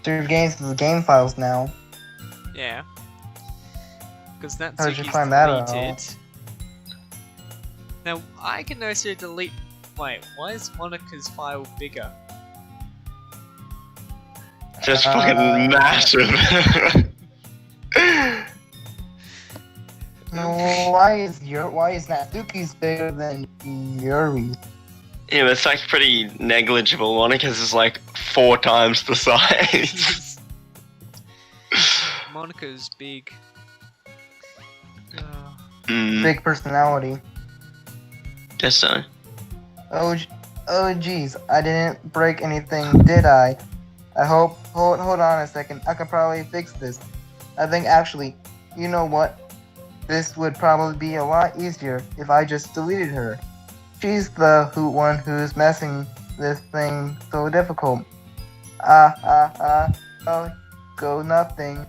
your games to the game files now. Yeah. Because How did you Natsuki's find that out? deleted. Now, I can also delete... Wait, why is Monica's file bigger? Just fucking massive. Why is Natsuki's bigger than Yuri's? Yeah, but it's like pretty negligible. Monica's is like 4 times the size. Monica's big. Big personality. Guess so. Oh geez, I didn't break anything, did I? I hope. Hold on a second. I can probably fix this. I think actually, you know what? This would probably be a lot easier if I just deleted her. She's the one who's messing this thing so difficult. Oh, go nothing.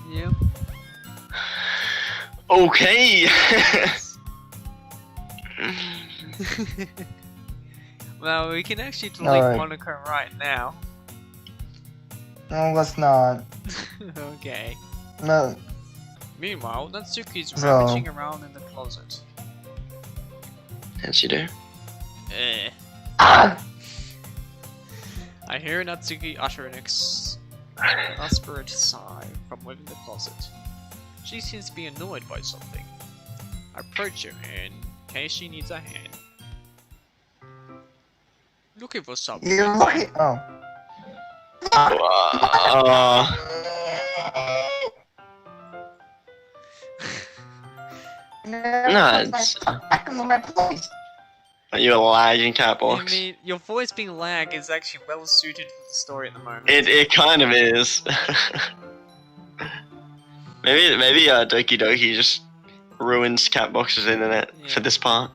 Yep. Okay. Well, we can actually delete Alright. Monica right now. No, let's not. Okay. No. Meanwhile, Natsuki's So- rummaging around in the closet. Yes, you do. Ah! I hear Natsuki utter an exasperate sigh from within the closet. She seems to be annoyed by something. I approach her in case she needs a hand. Looking for something. You're lucky. Oh. No, it's... Back in the right place. Are you a lagging cat I box? mean, your voice being lag is actually well suited for the story at the moment. It kind of is. maybe Doki Doki just ruins Catbox's internet for this part.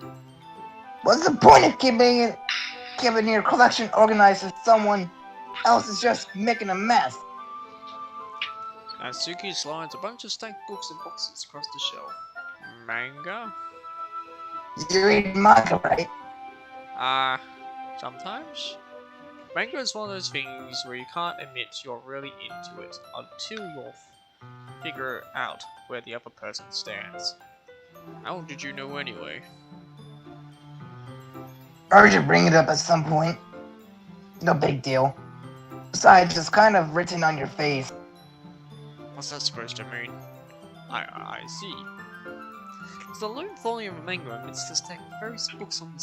What's the point of keeping your collection organized if someone else is just making a mess? Natsuki slides a bunch of stacked books and boxes across the shelf. Manga? You read manga, right? Sometimes. Manga is one of those things where you can't admit you're really into it until you figure out where the other person stands. How did you know anyway? I heard you bring it up at some point. No big deal. Besides, it's kind of written on your face. What's that supposed to mean? I see. It's a lone volume of manga amidst a stack of various books on the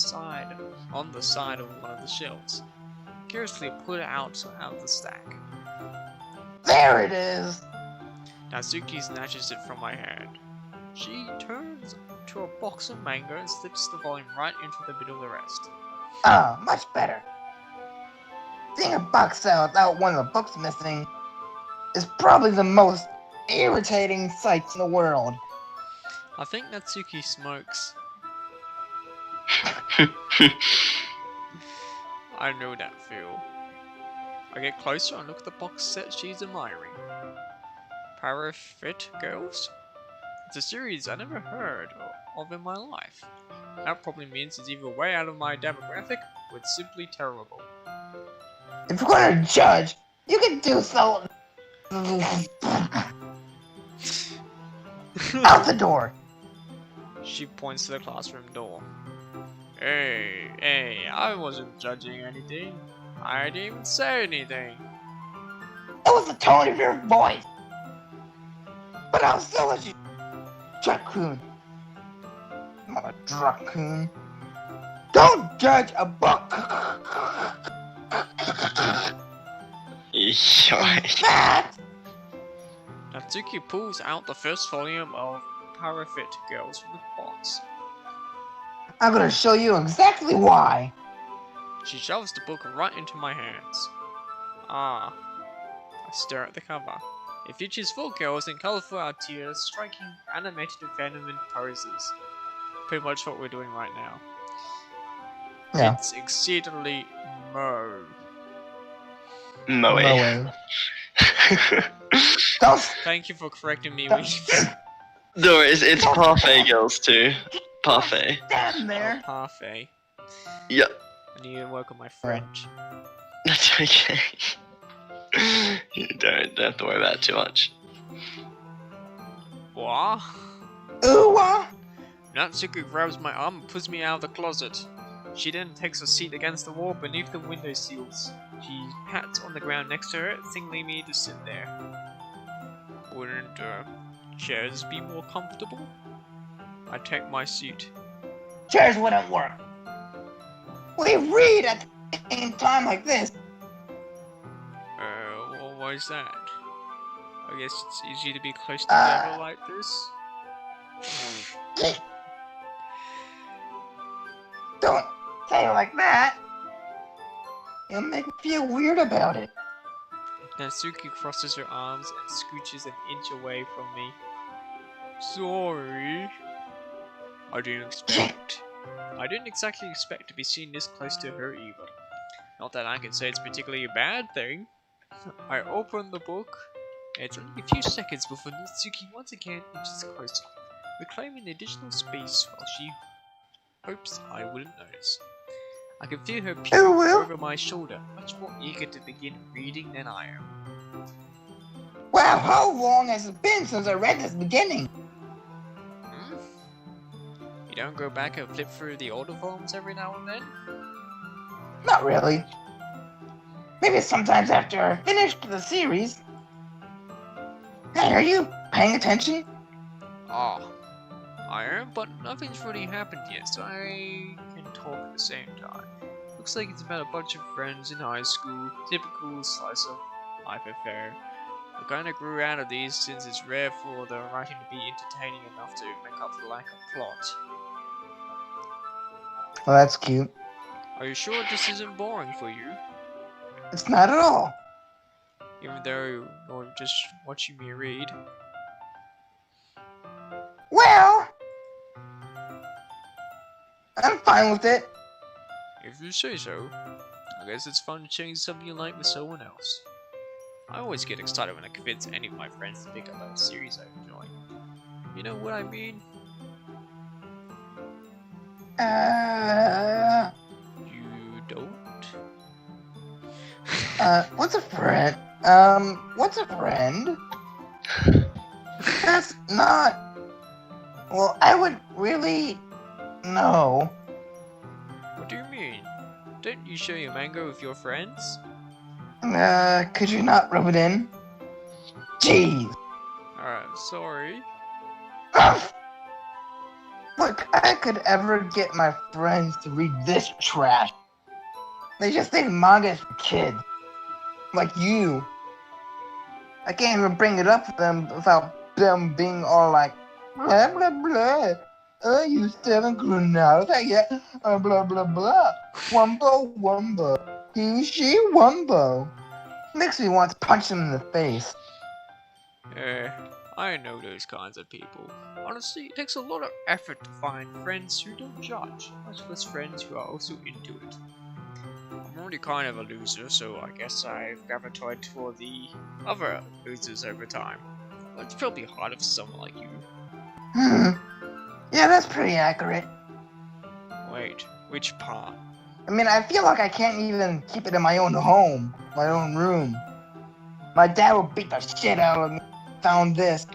side of one of the shelves. Curiously pull it out of the stack. There it is! Natsuki snatches it from my hand. She turns to a box of manga and slips the volume right into the middle of the rest. Ah, much better. Seeing a box set without one of the books missing is probably the most irritating sight in the world. I think Natsuki smokes. I know that feel. I get closer and look at the box set she's admiring. Parafit Girls? It's a series I never heard of in my life. That probably means it's either way out of my demographic or it's simply terrible. If you're gonna judge, you can do so. Out the door! She points to the classroom door. Hey, I wasn't judging anything. I didn't even say anything. It was the tone of your voice! But I'll still let you. Draccoon. Not a draccoon. Don't judge a book! That! Natsuki pulls out the first volume of Parafit Girls from the box. I'm gonna show you exactly why. She shoves the book right into my hands. I stare at the cover. It features 4 girls in colourful outfits, striking animated and feminine poses. Pretty much what we're doing right now. Yeah. It's exceedingly moe. Moe. Don't. Thank you for correcting me, Don't- Weebs. No, it's Parfait Girls too. Parfait. Stand there. Parfait. Yeah, I need to work on my French. that's okay. You don't have to worry about it too much. What? Ooh, Natsuki grabs my arm and pulls me out of the closet. She then takes a seat against the wall beneath the window sills. She pats on the ground next to her, signaling me to sit there. Wouldn't chairs be more comfortable? I take my seat. chairs wouldn't work. We read at the same time like this. Well, why is that? I guess it's easy to be close together like this. Don't say it like that. It'll make me feel weird about it. Natsuki crosses her arms and scooches an inch away from me. Sorry. I didn't exactly expect to be seen this close to her either. Not that I can say it's particularly a bad thing. I open the book. It's only a few seconds before Natsuki once again inches closer, reclaiming additional space while she hopes I wouldn't notice. I can feel her peering over my shoulder, much more eager to begin reading than I am. Wow, how long has it been since I read this beginning? You don't go back and flip through the older volumes every now and then? Not really. Maybe sometimes after I finished the series. Hey, are you paying attention? Ah, I am, but nothing's really happened yet, so I can talk at the same time. Looks like it's about a bunch of friends in high school, typical slice of life affair. I kinda grew out of these since it's rare for the writing to be entertaining enough to make up for the lack of plot. Well, that's cute. Are you sure this isn't boring for you? It's not at all. Even though you're just watching me read? Well, I'm fine with it. If you say so. I guess it's fun sharing something you like with someone else. I always get excited when I convince any of my friends to pick up a series I enjoy. You know what I mean? You don't? What's a friend? What's a friend? That's not... Well, I would really... No. What do you mean? Don't you share your manga with your friends? Could you not rub it in? Jeez. I'm sorry. Look, I could ever get my friends to read this trash. They just think manga is for kids. Like you. I can't even bring it up with them without them being all like, blah blah blah. You still haven't grown out of that yet. Blah blah blah. Wumbo wumbo. He, she, wumbo. Makes me want to punch them in the face. I know those kinds of people. Honestly, it takes a lot of effort to find friends who don't judge, much less friends who are also into it. I'm already kind of a loser, so I guess I've gravitated toward the other losers over time. But it's probably harder for someone like you. Yeah, that's pretty accurate. Wait, which part? I mean, I feel like I can't even keep it in my own home, my own room. My dad would beat the shit out of me if he found this.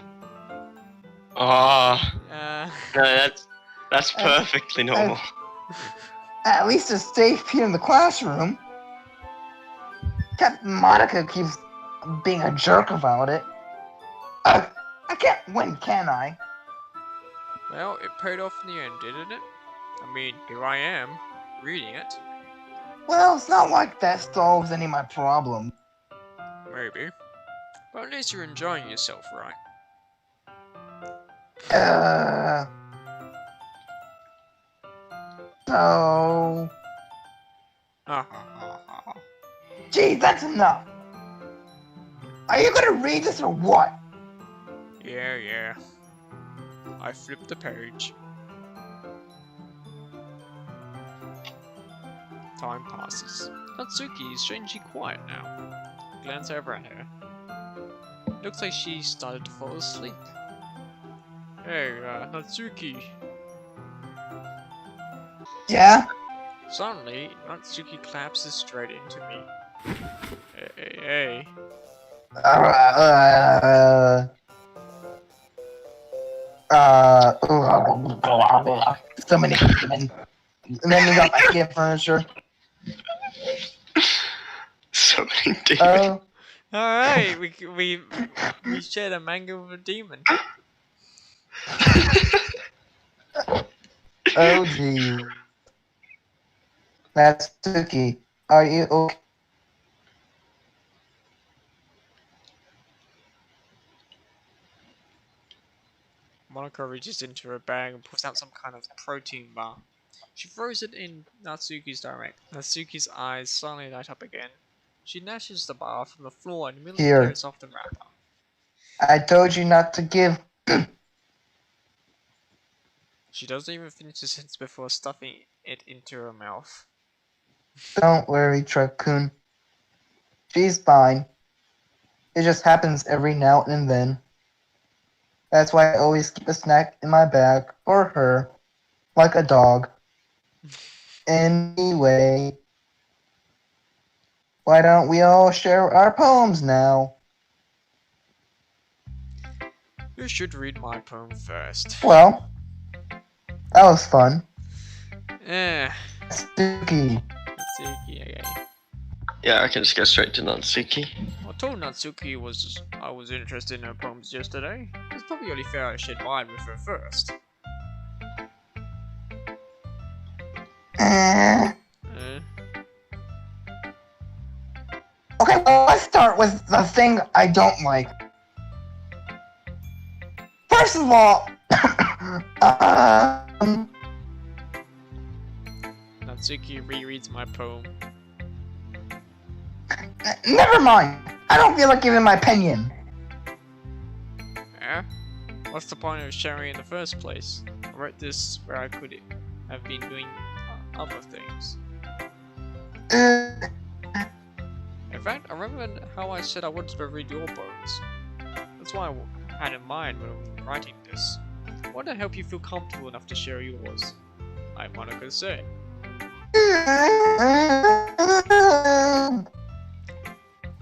No, Uh, that's perfectly normal. At least it's safe here in the classroom. Captain Monica keeps being a jerk about it. I can't win, can I? well, it paid off in the end, didn't it? I mean, here I am, reading it. Well, it's not like that solves any of my problems. Maybe. But at least you're enjoying yourself, right? So... Gee, that's enough. Are you gonna read this or what? Yeah. I flipped the page. Time passes. Natsuki is strangely quiet now. Glance over at her. Looks like she started to fall asleep. Hey, Natsuki. Yeah? Suddenly, Natsuki collapses straight into me. Hey. So many demons. Let me got my gift furniture. So many demons. Oh, Alright, we shared a mango with a demon. oh, gee. Natsuki, are you okay? Monaco reaches into her bag and pulls out some kind of protein bar. She throws it in Natsuki's direction. Natsuki's eyes suddenly light up again. She snatches the bar from the floor and immediately Here. tears off the wrapper. I told you not to give. She doesn't even finish the sentence before stuffing it into her mouth. Don't worry, Truck-kun. She's fine. It just happens every now and then. That's why I always keep a snack in my bag for her, like a dog. Anyway, why don't we all share our poems now? You should read my poem first. Well, that was fun. Eh, Spooky. Natsuki, okay. Yeah, I can just go straight to Natsuki. I told Natsuki I was interested in her poems yesterday. It's probably only fair I shared mine with her first. Eh. Eh? Okay, well, let's start with the thing I don't like. First of all, Natsuki rereads my poem. never mind. I don't feel like giving my opinion. Eh? What's the point of sharing in the first place? I wrote this where I could have been doing other things. In fact, I remember how I said I wanted to read your poems. That's why I had in mind when writing this. I want to help you feel comfortable enough to share yours. Like Monaco said.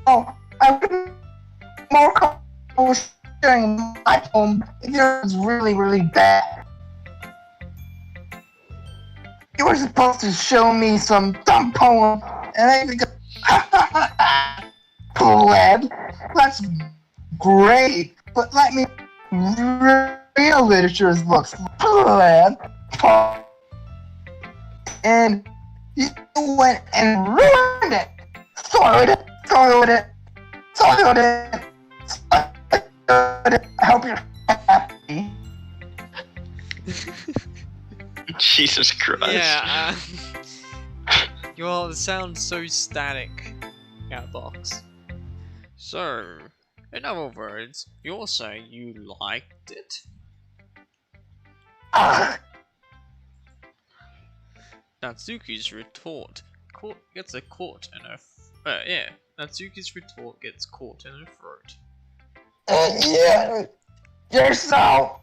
Oh, I would be more comfortable sharing my poem if yours was really, really bad. You were supposed to show me some dumb poem, and I could go, Pleb, that's great, but let me real literature's books, Pleb. And you went and ruined it, soiled it. I hope you're happy. Jesus Christ. Yeah, you all sound so static, Catbox. So, in other words, you're saying you liked it? Natsuki's retort gets caught in her. Natsuki's retort gets caught in her throat. Yeah, you're so.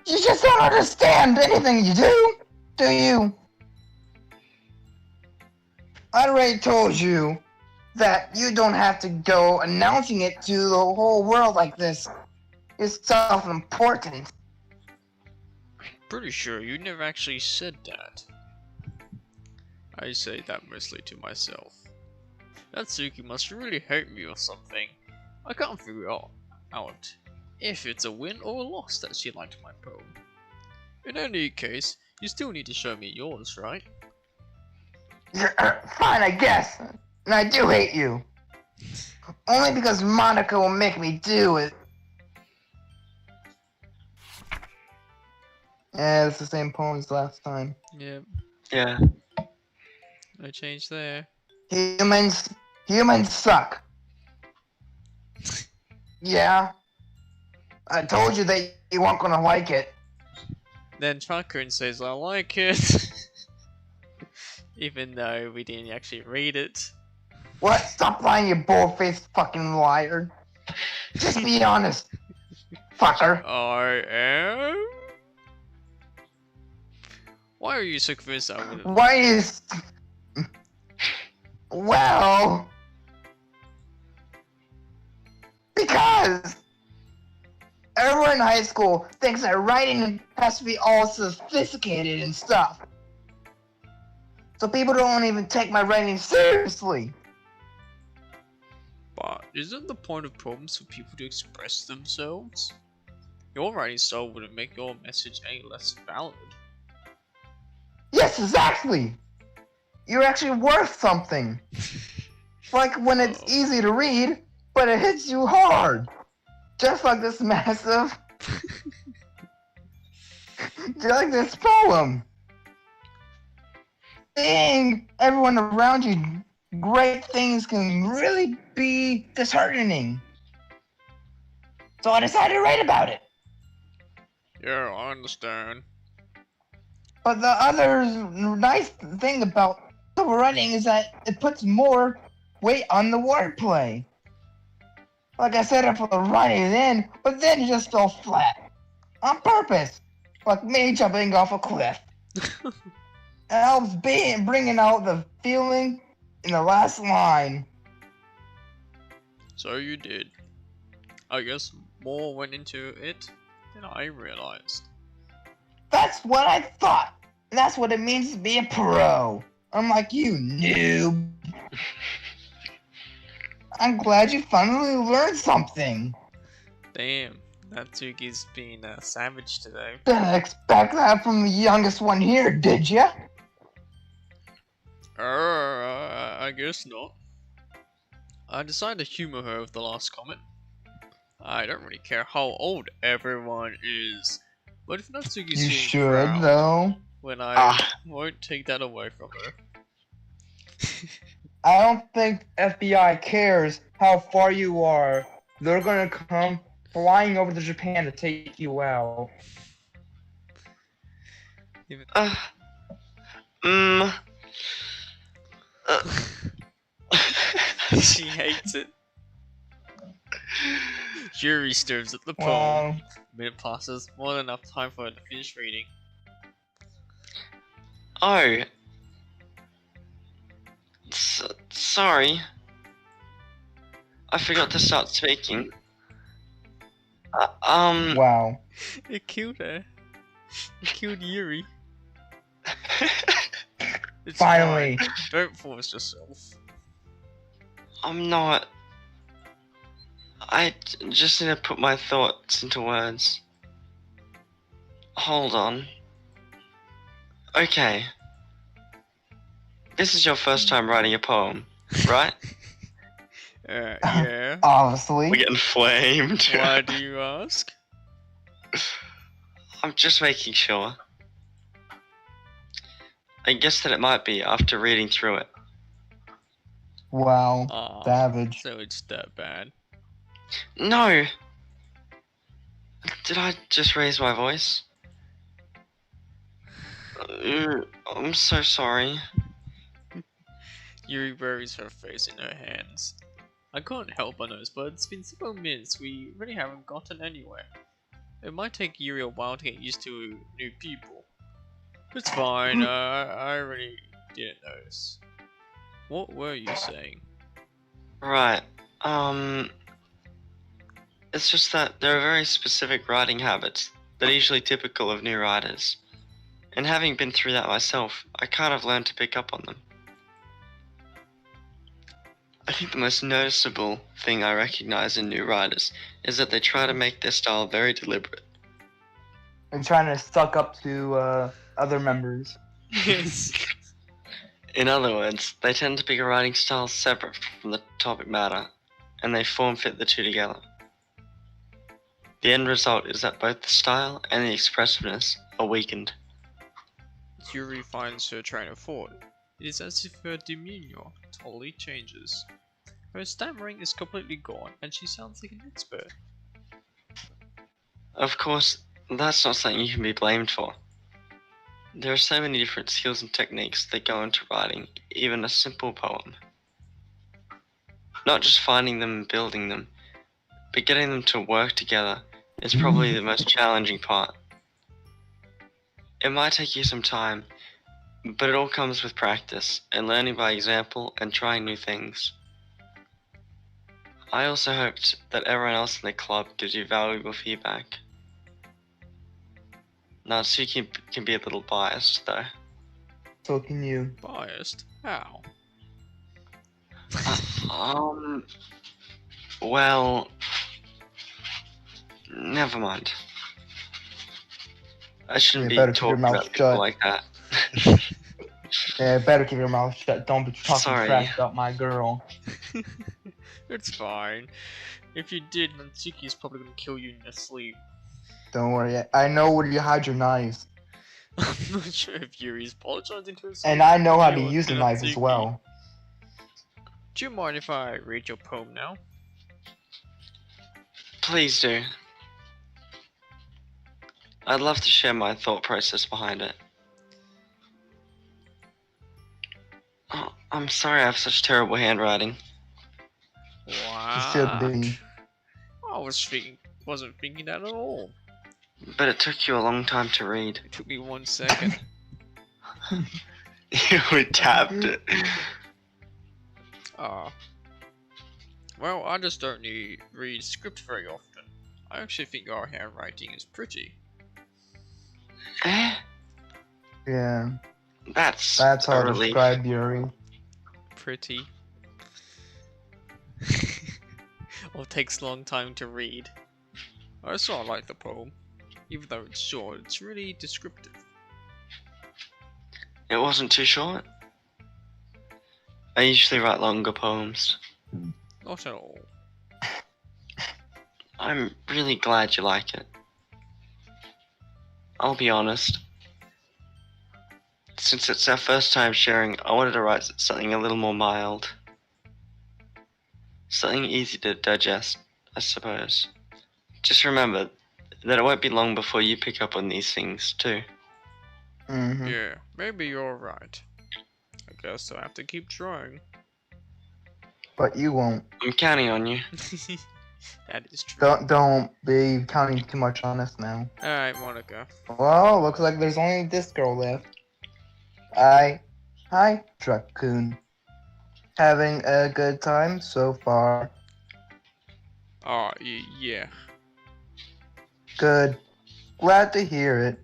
You just don't understand anything you do you? I already told you that you don't have to go announcing it to the whole world like this. It's self-important. Pretty sure you never actually said that. I say that mostly to myself. Natsuki must really hate me or something. I can't figure out if it's a win or a loss that she liked my poem. In any case, you still need to show me yours, right? Fine, I guess. And I do hate you. Only because Monica will make me do it. Yeah, it's the same poem as last time. Yep, Yeah. no change there. Humans suck. Yeah. I told you that you weren't gonna like it. Then Truck-kun says I like it. Even though we didn't actually read it. What? Stop lying, you bull-faced fucking liar. Just be honest, fucker. I am? Why are you so convinced I wouldn't? Why is... Well... Because everyone in high school thinks that writing has to be all sophisticated and stuff. So people don't even take my writing seriously. But isn't the point of poems for people to express themselves? Your writing style wouldn't make your message any less valid. Yes, exactly. You're actually worth something. Like when it's Oh. easy to read, but it hits you hard. Just like this massive... Just like this poem. Seeing everyone around you great things can really be disheartening. So I decided to write about it. Yeah, I understand. But the other nice thing about the writing is that it puts more weight on the wordplay. Like I said, I put the writing in, but then it just fell flat. On purpose. Like me jumping off a cliff. It helps bringing out the feeling in the last line. So you did. I guess more went into it than I realized. That's what I thought. And that's what it means to be a pro. Unlike you, noob. I'm glad you finally learned something. Damn, Natsuki's being a savage today. Didn't expect that from the youngest one here, did ya? I guess not. I decided to humor her with the last comment. I don't really care how old everyone is, but if Natsuki's You feeling should, proud, though. when I won't take that away from her. I don't think FBI cares how far you are. They're gonna come flying over to Japan to take you out. Even she hates it. Yuri stares at the poem. Well, Minute passes, more than enough time for her to finish reading. Oh. Sorry. I forgot to start speaking. wow. It killed her. It killed Yuri. It's Finally. fine. Don't force yourself. I'm not. I just need to put my thoughts into words. Hold on. Okay. This is your first time writing a poem, right? Yeah. Obviously. We're getting flamed. Why do you ask? I'm just making sure. I guess that it might be after reading through it. Wow. Aw, Savage. so it's that bad. No! Did I just raise my voice? I'm so sorry. Yuri buries her face in her hands. I can't help but notice, but it's been several minutes, we really haven't gotten anywhere. It might take Yuri a while to get used to new people. It's fine, I really didn't notice. What were you saying? Right. It's just that there are very specific writing habits that are usually typical of new writers. And having been through that myself, I kind of learned to pick up on them. I think the most noticeable thing I recognize in new writers is that they try to make their style very deliberate. I'm trying to suck up to other members. Yes. In other words, they tend to pick a writing style separate from the topic matter, and they form fit the two together. The end result is that both the style and the expressiveness are weakened. Yuri finds her train of thought. It is as if her demeanor totally changes. Her stammering is completely gone, and she sounds like an expert. Of course, that's not something you can be blamed for. There are so many different skills and techniques that go into writing even a simple poem. Not just finding them and building them, but getting them to work together is probably the most challenging part. It might take you some time, but it all comes with practice and learning by example and trying new things. I also hoped that everyone else in the club gives you valuable feedback. Natsuki can be a little biased, though. So can you. Biased? How? Uh, well, never mind. I shouldn't You be better keep your talking mouth about people shut. like that. Yeah, better keep your mouth shut. Don't be talking Sorry. trash about my girl. It's fine. If you did, Natsuki's probably gonna kill you in your sleep. Don't worry. I know where you hide your knives. I'm not sure if Yuri's apologizing to his And I know how to you or use a knife as Natsuki. well. Do you mind if I read your poem now? Please do. I'd love to share my thought process behind it. Oh, I'm sorry I have such terrible handwriting. What? should be. Wasn't thinking that at all. But it took you a long time to read. It took me 1 second. We tapped it. Well, I just don't read script very often. I actually think your handwriting is pretty. Eh? Yeah. That's how a I relief. describe Yuri. Pretty. Or takes a long time to read. I sort of like the poem. Even though it's short, it's really descriptive. It wasn't too short. I usually write longer poems. Not at all. I'm really glad you like it. I'll be honest. Since it's our first time sharing, I wanted to write something a little more mild. Something easy to digest, I suppose. Just remember that it won't be long before you pick up on these things, too. Mm-hmm. Yeah, maybe you're right. I guess I have to keep trying. But you won't. I'm counting on you. That is true. Don't be counting too much on us now. Alright, Monica. Well, looks like there's only this girl left. Hi, Truck-kun. Having a good time so far. Yeah. Good. Glad to hear it.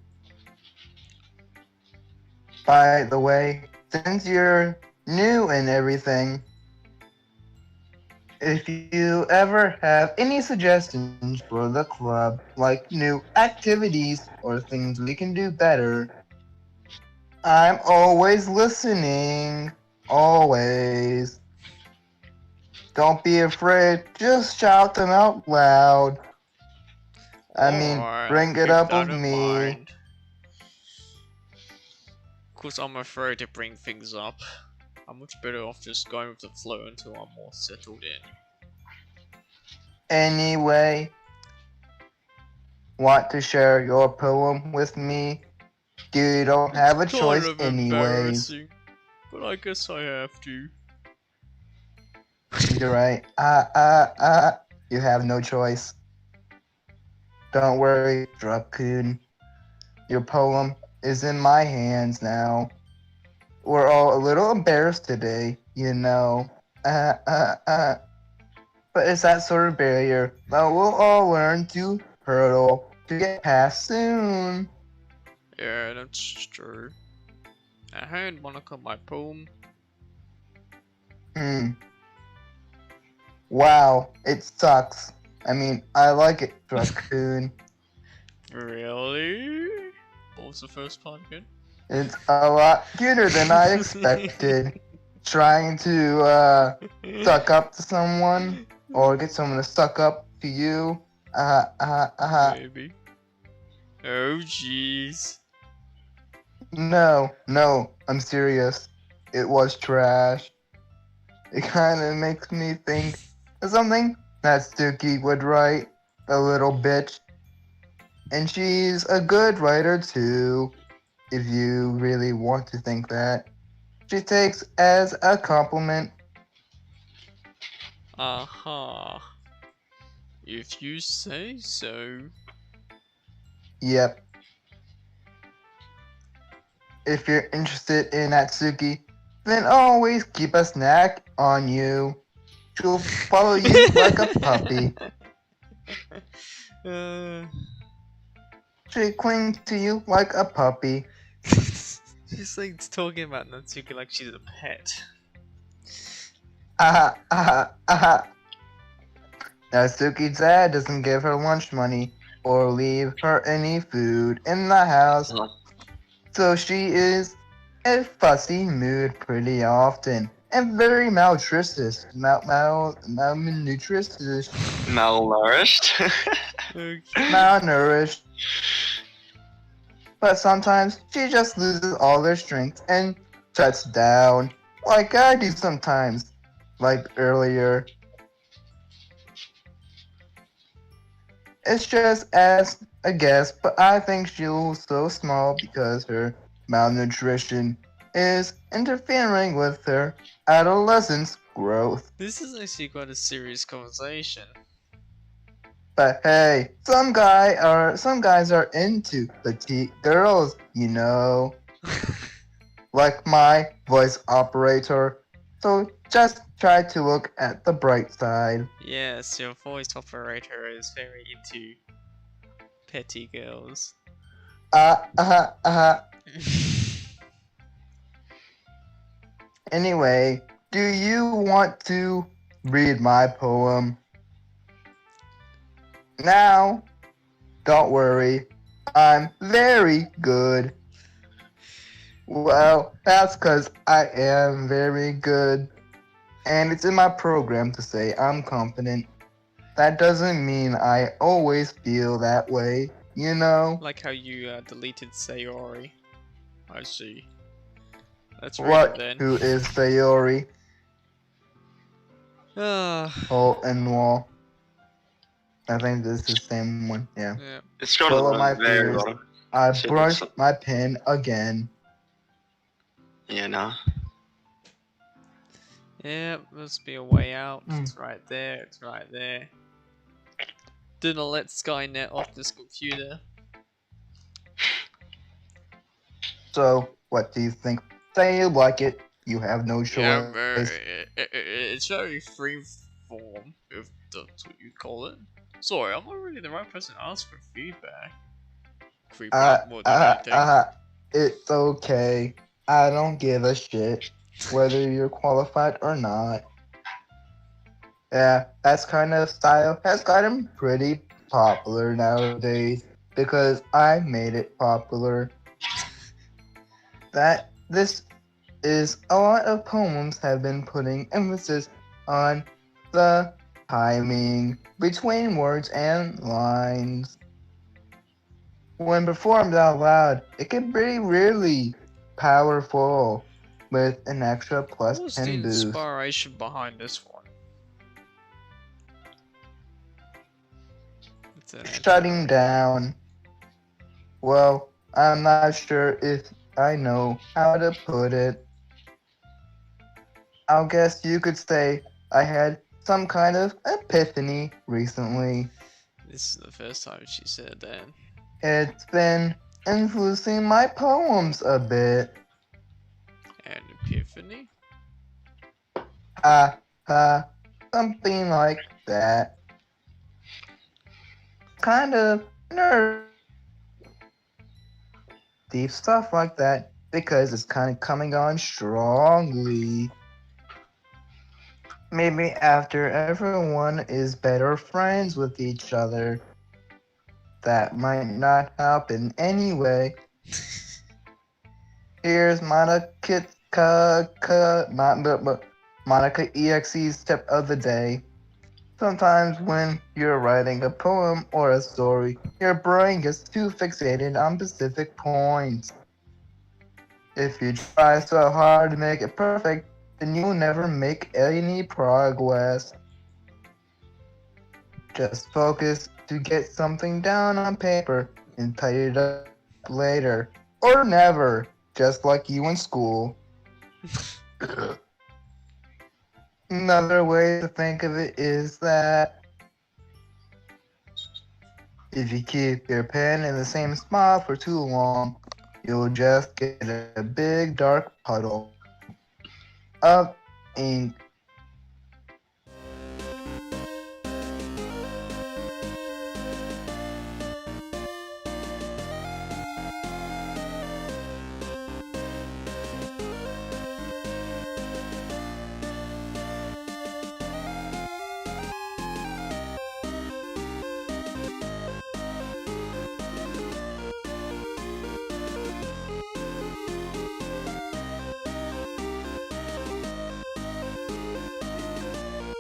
By the way, since you're new and everything, if you ever have any suggestions for the club, like new activities or things we can do better, I'm always listening. Always. Don't be afraid, just shout them out loud. Alright, bring I'll it keep up that with in me. mind. Of course, I'm afraid to bring things up. I'm much better off just going with the flow until I'm more settled in. Anyway, want to share your poem with me? You don't have a choice Kind of anyways. embarrassing, but I guess I have to. You're right. You have no choice. Don't worry, Druk-kun. Your poem is in my hands now. We're all a little embarrassed today, you know. But it's that sort of barrier that we'll all learn to hurdle to get past soon. Yeah, that's true. I hand Monica my poem. Wow, it sucks. I like it, Druk-kun. Really? What was the first part again? It's a lot cuter than I expected. Trying to suck up to someone or get someone to suck up to you. Maybe. Oh jeez. No, I'm serious. It was trash. It kind of makes me think of something that Suki would write, a little bitch. And she's a good writer too, if you really want to think that. She takes as a compliment. Uh-huh. If you say so. Yep. If you're interested in Atsuki, then always keep a snack on you. She'll follow you like a puppy. Uh, She'll cling to you like a puppy. she's like talking about Natsuki like she's a pet. Aha, aha, aha. Natsuki's dad doesn't give her lunch money or leave her any food in the house, Oh, so she is in a fussy mood pretty often and very malnutritious. Malnutritious. malnourished. Okay. Malnourished. But sometimes she just loses all her strength and shuts down, like I do sometimes, like earlier. It's just as a guess, but I think she's so small because her malnutrition is interfering with her adolescence growth. This is actually quite a serious conversation. But hey, some guys are into petite girls, you know, like my voice operator. So just try to look at the bright side. Yes, your voice operator is very into petty girls. Uh. Anyway, do you want to read my poem? Now, don't worry, I'm very good. Well, that's because I am very good. And it's in my program to say I'm confident. That doesn't mean I always feel that way, you know? Like how you deleted Sayori. I see. Let's read it What? then. Who is Sayori? Ah, Hole in wall. I think this is the same one, yeah. yeah. It's got Full of it my very fears. wrong. I Shit, brushed that's- my pen again. Yeah, nah. Yeah, must be a way out. Hmm. It's right there, it's right there. Do not let Skynet off this computer. So, what do you think? Say you like it. You have no Yeah, choice. it's very free form, if that's what you call it. Sorry, I'm not really the right person to ask for feedback. Creep out more than anything. It's okay. I don't give a shit whether you're qualified or not. Yeah, that kind of style has gotten pretty popular nowadays because I made it popular. That this is a lot of poems have been putting emphasis on the timing between words and lines. When performed out loud, it can be really powerful with an extra plus What was 10 the boost. inspiration behind this one? It's an Shutting down. Well, I'm not sure if I know how to put it. I guess you could say I had some kind of epiphany recently. This is the first time she said that. It's been influencing my poems a bit. An epiphany? Ha ha, something like that. Kind of nerd. Deep stuff like that because it's kind of coming on strongly. Maybe after everyone is better friends with each other. That might not happen anyway. Here's Monica EXE's tip of the day. Sometimes when you're writing a poem or a story, your brain gets too fixated on specific points. If you try so hard to make it perfect, then you'll never make any progress. Just focus to get something down on paper and tidy it up later. Or never, just like you in school. Another way to think of it is that if you keep your pen in the same spot for too long, you'll just get a big dark puddle of ink